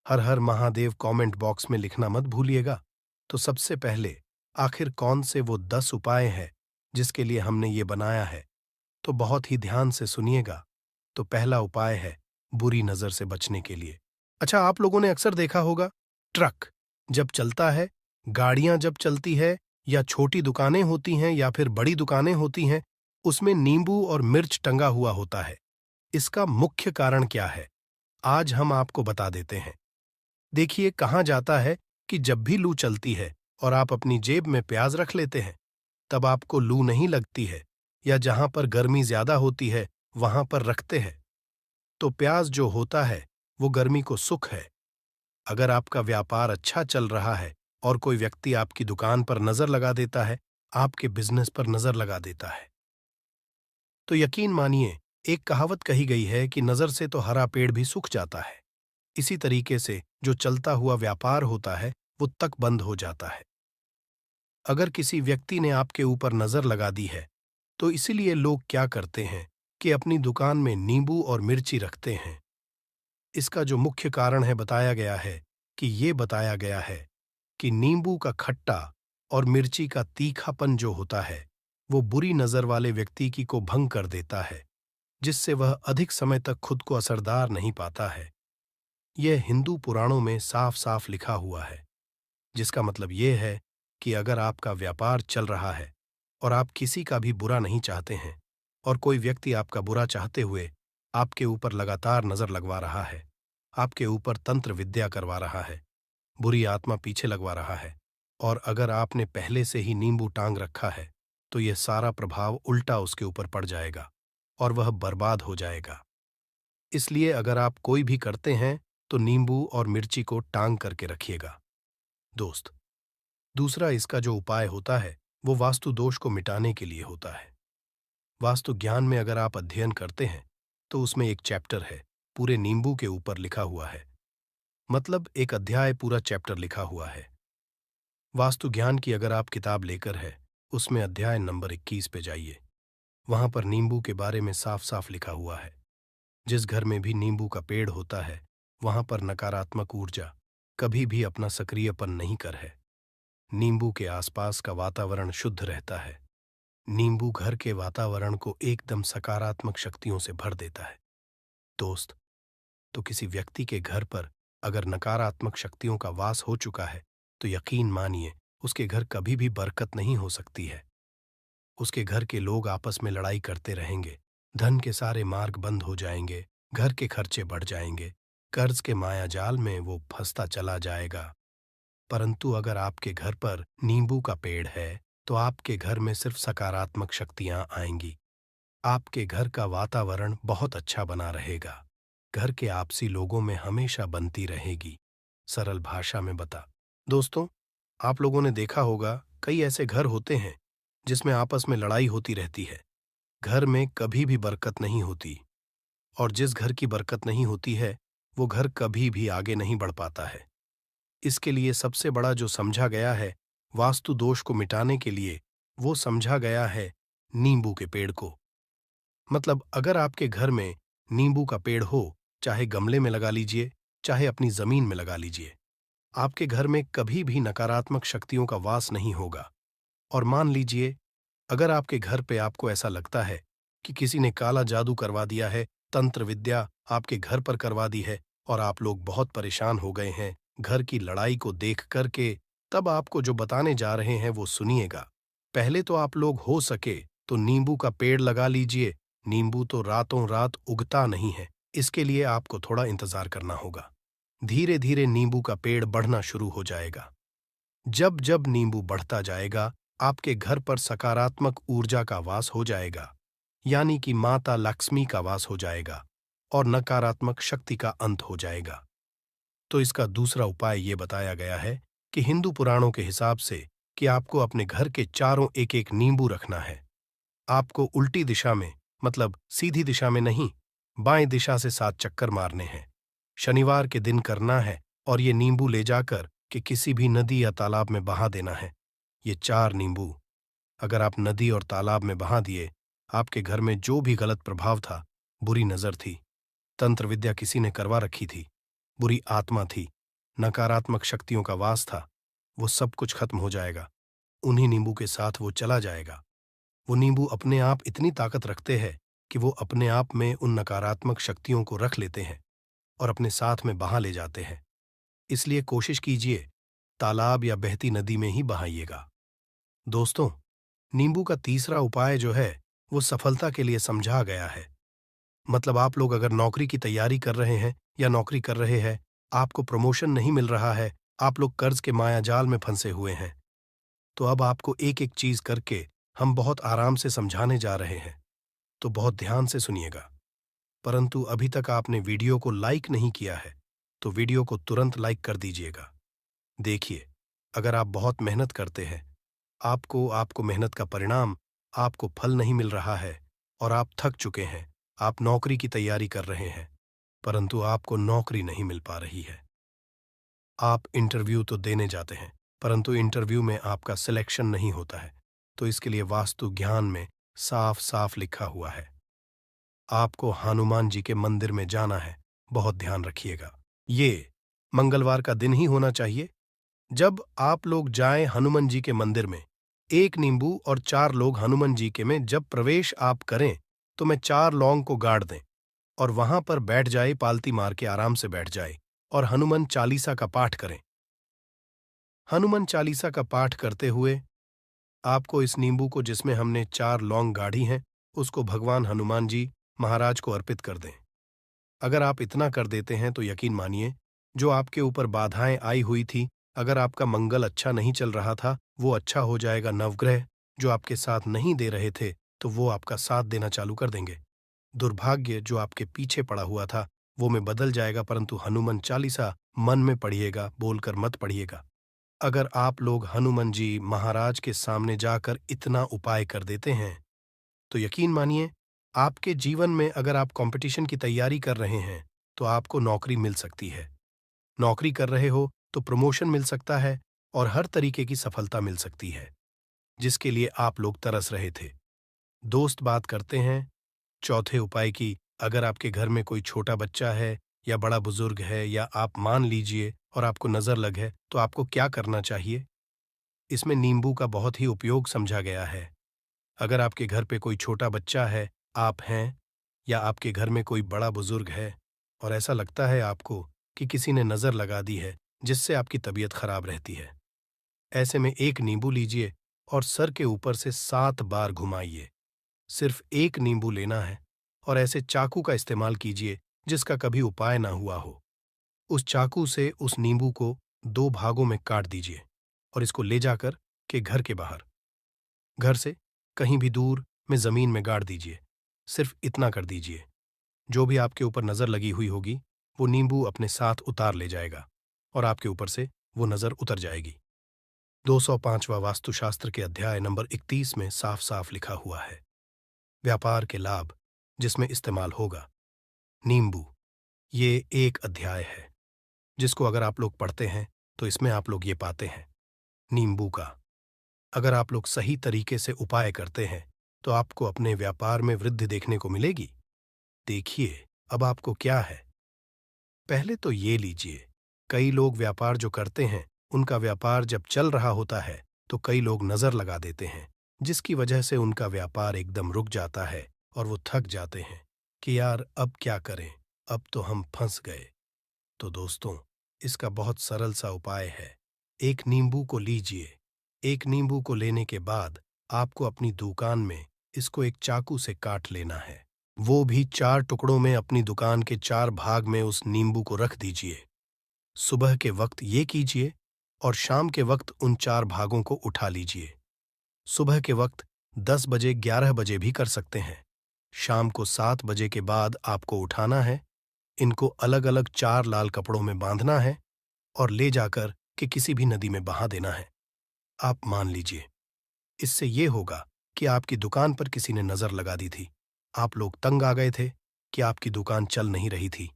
Speaker 1: हर हर महादेव कमेंट बॉक्स में लिखना मत भूलिएगा। तो सबसे पहले आखिर कौन से वो 10 उपाय हैं जिसके लिए हमने ये बनाया है, तो बहुत ही ध्यान से सुनिएगा। तो पहला उपाय है बुरी नजर से बचने के लिए। अच्छा, आप लोगों ने अक्सर देखा होगा, ट्रक जब चलता है, गाड़ियां जब चलती है, या छोटी दुकानें होती हैं या फिर बड़ी दुकानें होती हैं, उसमें नींबू और मिर्च टंगा हुआ होता है। इसका मुख्य कारण क्या है, आज हम आपको बता देते हैं। देखिए, कहा जाता है कि जब भी लू चलती है और आप अपनी जेब में प्याज रख लेते हैं, तब आपको लू नहीं लगती है, या जहां पर गर्मी ज्यादा होती है वहां पर रखते हैं, तो प्याज जो होता है वो गर्मी को सुख है। अगर आपका व्यापार अच्छा चल रहा है और कोई व्यक्ति आपकी दुकान पर नजर लगा देता है, आपके बिजनेस पर नजर लगा देता है, तो यकीन मानिए, एक कहावत कही गई है कि नजर से तो हरा पेड़ भी सूख जाता है। इसी तरीके से जो चलता हुआ व्यापार होता है वो तक बंद हो जाता है। अगर किसी व्यक्ति ने आपके ऊपर नजर लगा दी है, तो इसीलिए लोग क्या करते हैं कि अपनी दुकान में नींबू और मिर्ची रखते हैं। इसका जो मुख्य कारण है बताया गया है कि नींबू का खट्टा और मिर्ची का तीखापन जो होता है वो बुरी नजर वाले व्यक्ति की को भंग कर देता है, जिससे वह अधिक समय तक खुद को असरदार नहीं पाता है। यह हिंदू पुराणों में साफ साफ लिखा हुआ है, जिसका मतलब यह है कि अगर आपका व्यापार चल रहा है और आप किसी का भी बुरा नहीं चाहते हैं, और कोई व्यक्ति आपका बुरा चाहते हुए आपके ऊपर लगातार नजर लगवा रहा है, आपके ऊपर तंत्र विद्या करवा रहा है, बुरी आत्मा पीछे लगवा रहा है, और अगर आपने पहले से ही नींबू टांग रखा है, तो यह सारा प्रभाव उल्टा उसके ऊपर पड़ जाएगा और वह बर्बाद हो जाएगा। इसलिए अगर आप कोई भी करते हैं तो नींबू और मिर्ची को टांग करके रखिएगा दोस्त। दूसरा इसका जो उपाय होता है वो वास्तु दोष को मिटाने के लिए होता है। वास्तु ज्ञान में अगर आप अध्ययन करते हैं तो उसमें एक चैप्टर है, पूरे नींबू के ऊपर लिखा हुआ है, मतलब एक अध्याय पूरा चैप्टर लिखा हुआ है। वास्तु ज्ञान की अगर आप किताब लेकर है, उसमें अध्याय नंबर 21 पे जाइए। वहां पर नींबू के बारे में साफ साफ लिखा हुआ है। जिस घर में भी नींबू का पेड़ होता है वहां पर नकारात्मक ऊर्जा कभी भी अपना सक्रियपन नहीं कर है। नींबू के आसपास का वातावरण शुद्ध रहता है। नींबू घर के वातावरण को एकदम सकारात्मक शक्तियों से भर देता है दोस्त। तो किसी व्यक्ति के घर पर अगर नकारात्मक शक्तियों का वास हो चुका है तो यकीन मानिए उसके घर कभी भी बरकत नहीं हो सकती है। उसके घर के लोग आपस में लड़ाई करते रहेंगे, धन के सारे मार्ग बंद हो जाएंगे, घर के खर्चे बढ़ जाएंगे, कर्ज के माया जाल में वो फंसता चला जाएगा। परंतु अगर आपके घर पर नींबू का पेड़ है तो आपके घर में सिर्फ सकारात्मक शक्तियां आएंगी। आपके घर का वातावरण बहुत अच्छा बना रहेगा। घर के आपसी लोगों में हमेशा बनती रहेगी। सरल भाषा में बता दोस्तों, आप लोगों ने देखा होगा कई ऐसे घर होते हैं जिसमें आपस में लड़ाई होती रहती है। घर में कभी भी बरकत नहीं होती, और जिस घर की बरकत नहीं होती है वो घर कभी भी आगे नहीं बढ़ पाता है। इसके लिए सबसे बड़ा जो समझा गया है वास्तु दोष को मिटाने के लिए, वो समझा गया है नींबू के पेड़ को। मतलब अगर आपके घर में नींबू का पेड़ हो, चाहे गमले में लगा लीजिए, चाहे अपनी जमीन में लगा लीजिए, आपके घर में कभी भी नकारात्मक शक्तियों का वास नहीं होगा। और मान लीजिए अगर आपके घर पे आपको ऐसा लगता है कि किसी ने काला जादू करवा दिया है, तंत्र विद्या आपके घर पर करवा दी है और आप लोग बहुत परेशान हो गए हैं घर की लड़ाई को देख करके, तब आपको जो बताने जा रहे हैं वो सुनिएगा। पहले तो आप लोग हो सके तो नींबू का पेड़ लगा लीजिए। नींबू तो रातों रात उगता नहीं है, इसके लिए आपको थोड़ा इंतजार करना होगा। धीरे धीरे नींबू का पेड़ बढ़ना शुरू हो जाएगा। जब जब नींबू बढ़ता जाएगा आपके घर पर सकारात्मक ऊर्जा का वास हो जाएगा, यानी कि माता लक्ष्मी का वास हो जाएगा और नकारात्मक शक्ति का अंत हो जाएगा। तो इसका दूसरा उपाय ये बताया गया है कि हिंदू पुराणों के हिसाब से कि आपको अपने घर के चारों एक एक नींबू रखना है। आपको उल्टी दिशा में, मतलब सीधी दिशा में नहीं, बाएं दिशा से 7 चक्कर मारने हैं। शनिवार के दिन करना है और ये नींबू ले जाकर कि किसी भी नदी या तालाब में बहा देना है। ये 4 नींबू अगर आप नदी और तालाब में बहा दिए, आपके घर में जो भी गलत प्रभाव था, बुरी नजर थी, तंत्र विद्या किसी ने करवा रखी थी, बुरी आत्मा थी, नकारात्मक शक्तियों का वास था, वो सब कुछ खत्म हो जाएगा। उन्हीं नींबू के साथ वो चला जाएगा। वो नींबू अपने आप इतनी ताकत रखते हैं कि वो अपने आप में उन नकारात्मक शक्तियों को रख लेते हैं और अपने साथ में बहा ले जाते हैं। इसलिए कोशिश कीजिए तालाब या बहती नदी में ही बहाइएगा। दोस्तों, नींबू का तीसरा उपाय जो है वो सफलता के लिए समझा गया है। मतलब आप लोग अगर नौकरी की तैयारी कर रहे हैं या नौकरी कर रहे हैं, आपको प्रमोशन नहीं मिल रहा है, आप लोग कर्ज के मायाजाल में फंसे हुए हैं, तो अब आपको एक एक चीज करके हम बहुत आराम से समझाने जा रहे हैं, तो बहुत ध्यान से सुनिएगा। परंतु अभी तक आपने वीडियो को लाइक नहीं किया है, तो वीडियो को तुरंत लाइक कर दीजिएगा। देखिए, अगर आप बहुत मेहनत करते हैं, आपको मेहनत का परिणाम, आपको फल नहीं मिल रहा है और आप थक चुके हैं, आप नौकरी की तैयारी कर रहे हैं, परंतु आपको नौकरी नहीं मिल पा रही है। आप इंटरव्यू तो देने जाते हैं, परंतु इंटरव्यू में आपका सिलेक्शन नहीं होता है, तो इसके लिए वास्तु ज्ञान में साफ साफ लिखा हुआ है, आपको हनुमान जी के मंदिर में जाना है। बहुत ध्यान रखिएगा, ये मंगलवार का दिन ही होना चाहिए। जब आप लोग जाएं हनुमान जी के मंदिर में, 1 नींबू और 4 लोग हनुमान जी के में जब प्रवेश आप करें, तो मैं 4 लौंग को गाड़ दें और वहां पर बैठ जाए, पालती मार के आराम से बैठ जाए और हनुमान चालीसा का पाठ करें। हनुमान चालीसा का पाठ करते हुए आपको इस नींबू को जिसमें हमने 4 लौंग गाड़ी हैं, उसको भगवान हनुमान जी महाराज को अर्पित कर दें। अगर आप इतना कर देते हैं तो यकीन मानिए, जो आपके ऊपर बाधाएं आई हुई थी, अगर आपका मंगल अच्छा नहीं चल रहा था, वो अच्छा हो जाएगा। नवग्रह जो आपके साथ नहीं दे रहे थे, तो वो आपका साथ देना चालू कर देंगे। दुर्भाग्य जो आपके पीछे पड़ा हुआ था, वो में बदल जाएगा। परंतु हनुमान चालीसा मन में पढ़िएगा, बोलकर मत पढ़िएगा। अगर आप लोग हनुमान जी महाराज के सामने जाकर इतना उपाय कर देते हैं, तो यकीन मानिए, आपके जीवन में अगर आप कंपटीशन की तैयारी कर रहे हैं, तो आपको नौकरी मिल सकती है। नौकरी कर रहे हो तो प्रमोशन मिल सकता है और हर तरीके की सफलता मिल सकती है, जिसके लिए आप लोग तरस रहे थे। दोस्त बात करते हैं चौथे उपाय की। अगर आपके घर में कोई छोटा बच्चा है या बड़ा बुजुर्ग है, या आप मान लीजिए और आपको नजर लग है, तो आपको क्या करना चाहिए? इसमें नींबू का बहुत ही उपयोग समझा गया है। अगर आपके घर पे कोई छोटा बच्चा है, आप हैं, या आपके घर में कोई बड़ा बुजुर्ग है और ऐसा लगता है आपको कि किसी ने नजर लगा दी है, जिससे आपकी तबीयत खराब रहती है, ऐसे में 1 नींबू लीजिए और सर के ऊपर से 7 बार घुमाइए। सिर्फ 1 नींबू लेना है और ऐसे चाकू का इस्तेमाल कीजिए जिसका कभी उपाय ना हुआ हो। उस चाकू से उस नींबू को 2 भागों में काट दीजिए और इसको ले जाकर के घर के बाहर, घर से कहीं भी दूर में जमीन में गाड़ दीजिए। सिर्फ इतना कर दीजिए, जो भी आपके ऊपर नजर लगी हुई होगी, वो नींबू अपने साथ उतार ले जाएगा और आपके ऊपर से वो नजर उतर जाएगी। 205वां वास्तुशास्त्र के अध्याय नंबर 31 में साफ साफ लिखा हुआ है, व्यापार के लाभ जिसमें इस्तेमाल होगा नींबू। ये एक अध्याय है जिसको अगर आप लोग पढ़ते हैं, तो इसमें आप लोग ये पाते हैं नींबू का अगर आप लोग सही तरीके से उपाय करते हैं, तो आपको अपने व्यापार में वृद्धि देखने को मिलेगी। देखिए, अब आपको क्या है। पहले तो ये लीजिए, कई लोग व्यापार जो करते हैं, उनका व्यापार जब चल रहा होता है, तो कई लोग नजर लगा देते हैं, जिसकी वजह से उनका व्यापार एकदम रुक जाता है और वो थक जाते हैं कि यार अब क्या करें, अब तो हम फंस गए। तो दोस्तों, इसका बहुत सरल सा उपाय है। 1 नींबू को लीजिए। 1 नींबू को लेने के बाद आपको अपनी दुकान में इसको एक चाकू से काट लेना है। वो भी 4 टुकड़ों में अपनी दुकान के 4 भाग में उस नींबू को रख दीजिए। सुबह के वक्त ये कीजिए और शाम के वक्त उन 4 भागों को उठा लीजिए। सुबह के वक्त 10 बजे 11 बजे भी कर सकते हैं। शाम को 7 बजे के बाद आपको उठाना है। इनको अलग अलग 4 लाल कपड़ों में बांधना है और ले जाकर के किसी भी नदी में बहा देना है। आप मान लीजिए, इससे ये होगा कि आपकी दुकान पर किसी ने नजर लगा दी थी, आप लोग तंग आ गए थे कि आपकी दुकान चल नहीं रही थी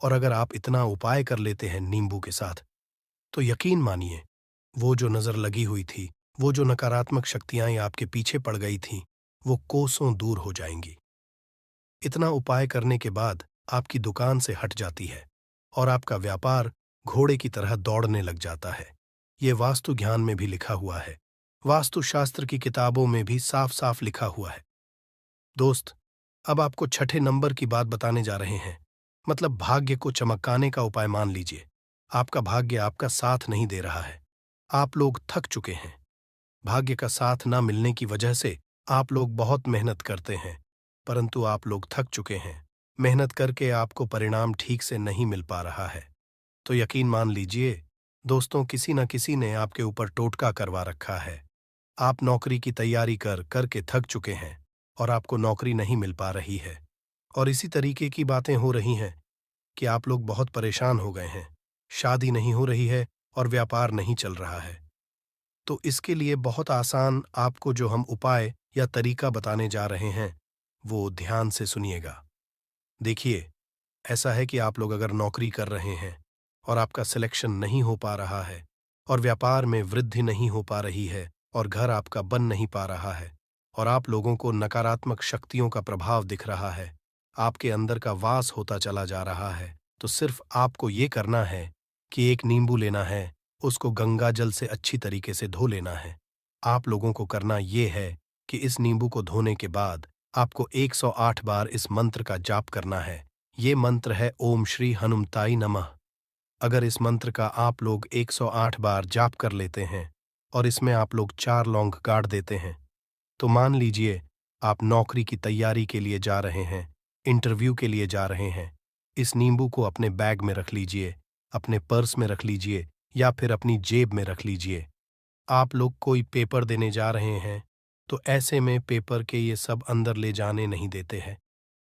Speaker 1: और अगर आप इतना उपाय कर लेते हैं नींबू के साथ, तो यकीन मानिए, वो जो नज़र लगी हुई थी, वो जो नकारात्मक शक्तियाँ आपके पीछे पड़ गई थीं, वो कोसों दूर हो जाएंगी। इतना उपाय करने के बाद आपकी दुकान से हट जाती है और आपका व्यापार घोड़े की तरह दौड़ने लग जाता है। ये वास्तु ज्ञान में भी लिखा हुआ है, वास्तुशास्त्र की किताबों में भी साफ साफ लिखा हुआ है। दोस्त, अब आपको छठे नंबर की बात बताने जा रहे हैं, मतलब भाग्य को चमकाने का उपाय मान लीजिए। आपका भाग्य आपका साथ नहीं दे रहा है। आप लोग थक चुके हैं। भाग्य का साथ ना मिलने की वजह से आप लोग बहुत मेहनत करते हैं, परंतु आप लोग थक चुके हैं। मेहनत करके आपको परिणाम ठीक से नहीं मिल पा रहा है। तो यकीन मान लीजिए दोस्तों, किसी न किसी ने आपके ऊपर टोटका करवा रखा है। आप नौकरी की तैयारी करके थक चुके हैं और आपको नौकरी नहीं मिल पा रही है। और इसी तरीके की बातें हो रही हैं कि आप लोग बहुत परेशान हो गए हैं। शादी नहीं हो रही है और व्यापार नहीं चल रहा है। तो इसके लिए बहुत आसान आपको जो हम उपाय या तरीका बताने जा रहे हैं, वो ध्यान से सुनिएगा। देखिए, ऐसा है कि आप लोग अगर नौकरी कर रहे हैं और आपका सिलेक्शन नहीं हो पा रहा है और व्यापार में वृद्धि नहीं हो पा रही है और घर आपका बन नहीं पा रहा है और आप लोगों को नकारात्मक शक्तियों का प्रभाव दिख रहा है, आपके अंदर का वास होता चला जा रहा है, तो सिर्फ आपको ये करना है कि एक नींबू लेना है, उसको गंगा जल से अच्छी तरीके से धो लेना है। आप लोगों को करना ये है कि इस नींबू को धोने के बाद आपको 108 बार इस मंत्र का जाप करना है। ये मंत्र है ओम श्री हनुमताई नमः। अगर इस मंत्र का आप लोग 108 बार जाप कर लेते हैं और इसमें आप लोग 4 लौंग गाड़ देते हैं, तो मान लीजिए आप नौकरी की तैयारी के लिए जा रहे हैं, इंटरव्यू के लिए जा रहे हैं। इस नींबू को अपने बैग में रख लीजिए, अपने पर्स में रख लीजिए या फिर अपनी जेब में रख लीजिए। आप लोग कोई पेपर देने जा रहे हैं, तो ऐसे में पेपर के ये सब अंदर ले जाने नहीं देते हैं,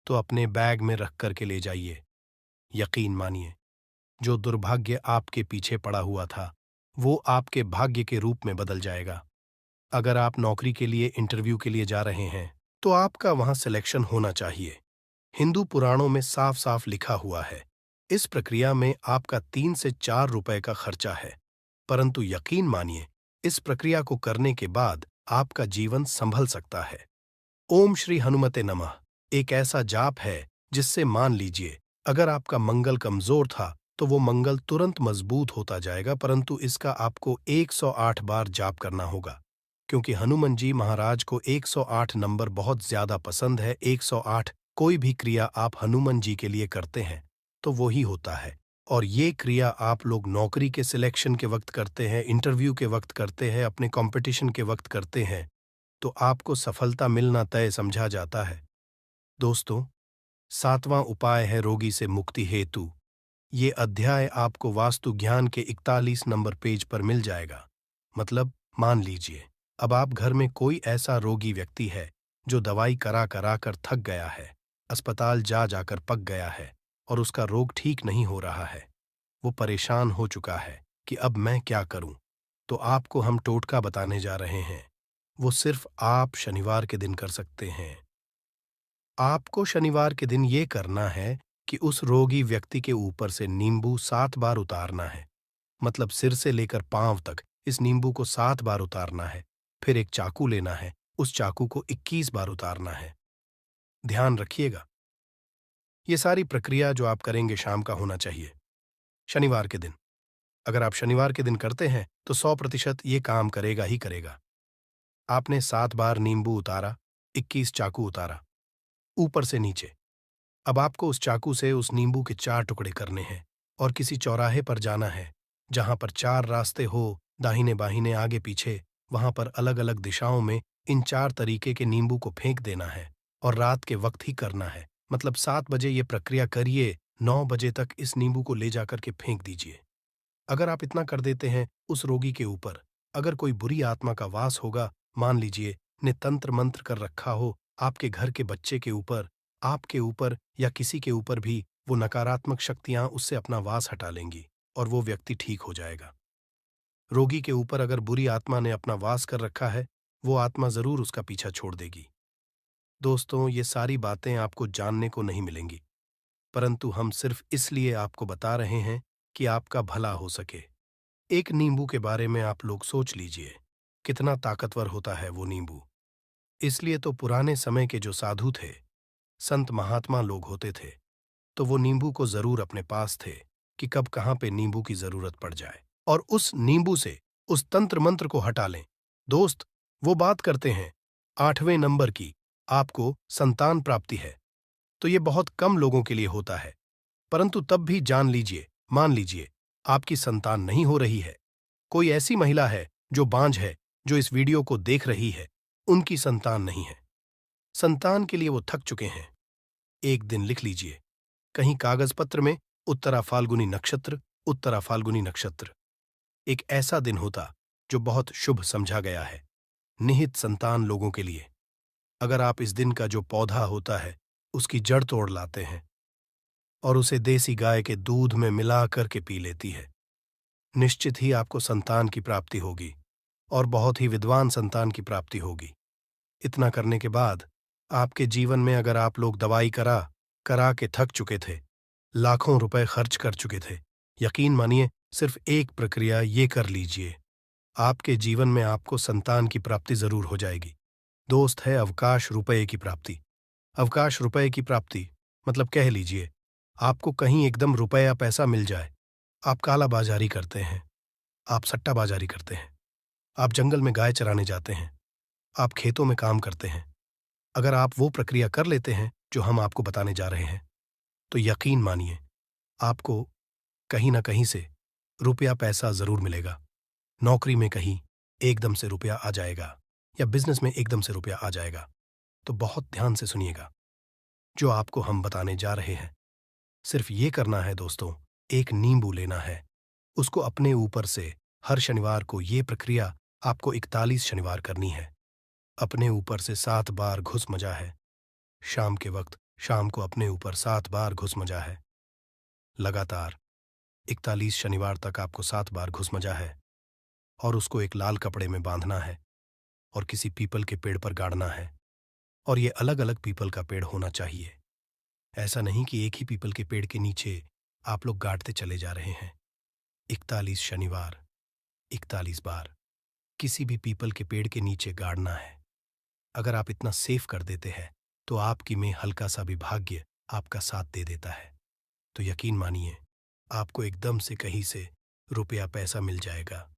Speaker 1: तो अपने बैग में रख कर के ले जाइए। यकीन मानिए, जो दुर्भाग्य आपके पीछे पड़ा हुआ था, वो आपके भाग्य के रूप में बदल जाएगा। अगर आप नौकरी के लिए इंटरव्यू के लिए जा रहे हैं, तो आपका वहां सिलेक्शन होना चाहिए। हिंदू पुराणों में साफ साफ लिखा हुआ है। इस प्रक्रिया में आपका 3 से 4 रुपए का खर्चा है, परंतु यकीन मानिए, इस प्रक्रिया को करने के बाद आपका जीवन संभल सकता है। ओम श्री हनुमते नमः एक ऐसा जाप है जिससे मान लीजिए अगर आपका मंगल कमजोर था तो वो मंगल तुरंत मजबूत होता जाएगा, परंतु इसका आपको 108 बार जाप करना होगा, क्योंकि हनुमान जी महाराज को 108 नंबर बहुत ज्यादा पसंद है। 108 कोई भी क्रिया आप हनुमान जी के लिए करते हैं तो वो ही होता है। और ये क्रिया आप लोग नौकरी के सिलेक्शन के वक्त करते हैं, इंटरव्यू के वक्त करते हैं, अपने कंपटीशन के वक्त करते हैं, तो आपको सफलता मिलना तय समझा जाता है। दोस्तों, 7वां उपाय है रोगी से मुक्ति हेतु। ये अध्याय आपको वास्तु ज्ञान के 41 नंबर पेज पर मिल जाएगा। मतलब मान लीजिए अब आप घर में कोई ऐसा रोगी व्यक्ति है जो दवाई करा करा कर थक गया है, अस्पताल जा जाकर पक गया है और उसका रोग ठीक नहीं हो रहा है। वो परेशान हो चुका है कि अब मैं क्या करूं। तो आपको हम टोटका बताने जा रहे हैं। वो सिर्फ आप शनिवार के दिन कर सकते हैं। आपको शनिवार के दिन ये करना है कि उस रोगी व्यक्ति के ऊपर से नींबू 7 बार उतारना है। मतलब सिर से लेकर पांव तक इस नींबू को 7 बार उतारना है। फिर एक चाकू लेना है, उस चाकू को 21 बार उतारना है। ध्यान रखिएगा, ये सारी प्रक्रिया जो आप करेंगे शाम का होना चाहिए, शनिवार के दिन। अगर आप शनिवार के दिन करते हैं तो 100% ये काम करेगा ही करेगा। आपने 7 बार नींबू उतारा, 21 चाकू उतारा, ऊपर से नीचे। अब आपको उस चाकू से उस नींबू के 4 टुकड़े करने हैं और किसी चौराहे पर जाना है जहां पर 4 रास्ते हो, दाहिने बाहिने आगे पीछे, वहां पर अलग अलग दिशाओं में इन 4 तरीके के नींबू को फेंक देना है और रात के वक्त ही करना है। मतलब 7 बजे ये प्रक्रिया करिए, 9 बजे तक इस नींबू को ले जाकर के फेंक दीजिए। अगर आप इतना कर देते हैं उस रोगी के ऊपर, अगर कोई बुरी आत्मा का वास होगा, मान लीजिए ने तंत्र मंत्र कर रखा हो आपके घर के बच्चे के ऊपर, आपके ऊपर या किसी के ऊपर भी, वो नकारात्मक शक्तियां उससे अपना वास हटा लेंगी और वो व्यक्ति ठीक हो जाएगा। रोगी के ऊपर अगर बुरी आत्मा ने अपना वास कर रखा है, वो आत्मा जरूर उसका पीछा छोड़ देगी। दोस्तों, ये सारी बातें आपको जानने को नहीं मिलेंगी, परंतु हम सिर्फ इसलिए आपको बता रहे हैं कि आपका भला हो सके। एक नींबू के बारे में आप लोग सोच लीजिए, कितना ताकतवर होता है वो नींबू। इसलिए तो पुराने समय के जो साधु थे, संत महात्मा लोग होते थे, तो वो नींबू को जरूर अपने पास थे कि कब कहाँ पे नींबू की जरूरत पड़ जाए और उस नींबू से उस तंत्र मंत्र को हटा लें। दोस्त, वो बात करते हैं 8वें नंबर की, आपको संतान प्राप्ति है, तो ये बहुत कम लोगों के लिए होता है, परंतु तब भी जान लीजिए, मान लीजिए, आपकी संतान नहीं हो रही है। कोई ऐसी महिला है जो बांझ है, जो इस वीडियो को देख रही है, उनकी संतान नहीं है। संतान के लिए वो थक चुके हैं। एक दिन लिख लीजिए कहीं कागज पत्र में, उत्तरा फाल्गुनी नक्षत्र, उत्तरा फाल्गुनी नक्षत्र। एक ऐसा दिन होता जो बहुत शुभ समझा गया है निहित संतान लोगों के लिए। अगर आप इस दिन का जो पौधा होता है उसकी जड़ तोड़ लाते हैं और उसे देसी गाय के दूध में मिला करके पी लेती है, निश्चित ही आपको संतान की प्राप्ति होगी और बहुत ही विद्वान संतान की प्राप्ति होगी। इतना करने के बाद आपके जीवन में अगर आप लोग दवाई करा करा के थक चुके थे, लाखों रुपए खर्च कर चुके थे, यकीन मानिए सिर्फ एक प्रक्रिया ये कर लीजिए, आपके जीवन में आपको संतान की प्राप्ति जरूर हो जाएगी। दोस्त, है अवकाश रुपये की प्राप्ति। अवकाश रुपये की प्राप्ति मतलब कह लीजिए आपको कहीं एकदम रुपया पैसा मिल जाए। आप काला बाजारी करते हैं, आप सट्टा बाजारी करते हैं, आप जंगल में गाय चराने जाते हैं, आप खेतों में काम करते हैं। अगर आप वो प्रक्रिया कर लेते हैं जो हम आपको बताने जा रहे हैं, तो यकीन मानिए आपको कहीं ना कहीं से रुपया पैसा जरूर मिलेगा। नौकरी में कहीं एकदम से रुपया आ जाएगा या बिजनेस में एकदम से रुपया आ जाएगा। तो बहुत ध्यान से सुनिएगा जो आपको हम बताने जा रहे हैं। सिर्फ ये करना है दोस्तों, एक नींबू लेना है, उसको अपने ऊपर से हर शनिवार को ये प्रक्रिया आपको 41 शनिवार करनी है। अपने ऊपर से 7 बार घुस मजा है। शाम के वक्त शाम को अपने ऊपर 7 बार घुस मजा है। लगातार 41 शनिवार तक आपको 7 बार घुस मजा है और उसको एक लाल कपड़े में बांधना है और किसी पीपल के पेड़ पर गाड़ना है। और ये अलग अलग पीपल का पेड़ होना चाहिए। ऐसा नहीं कि एक ही पीपल के पेड़ के नीचे आप लोग गाड़ते चले जा रहे हैं। 41 शनिवार 41 बार किसी भी पीपल के पेड़ के नीचे गाड़ना है। अगर आप इतना सेफ कर देते हैं तो आपकी में हल्का सा भी भाग्य आपका साथ दे देता है। तो यकीन मानिए आपको एकदम से कहीं से रुपया पैसा मिल जाएगा।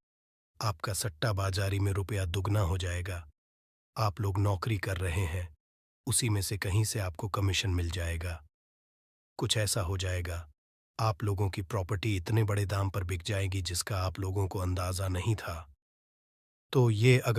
Speaker 1: आपका सट्टा बाजारी में रुपया दुगना हो जाएगा। आप लोग नौकरी कर रहे हैं, उसी में से कहीं से आपको कमीशन मिल जाएगा। कुछ ऐसा हो जाएगा, आप लोगों की प्रॉपर्टी इतने बड़े दाम पर बिक जाएगी जिसका आप लोगों को अंदाजा नहीं था। तो ये अगर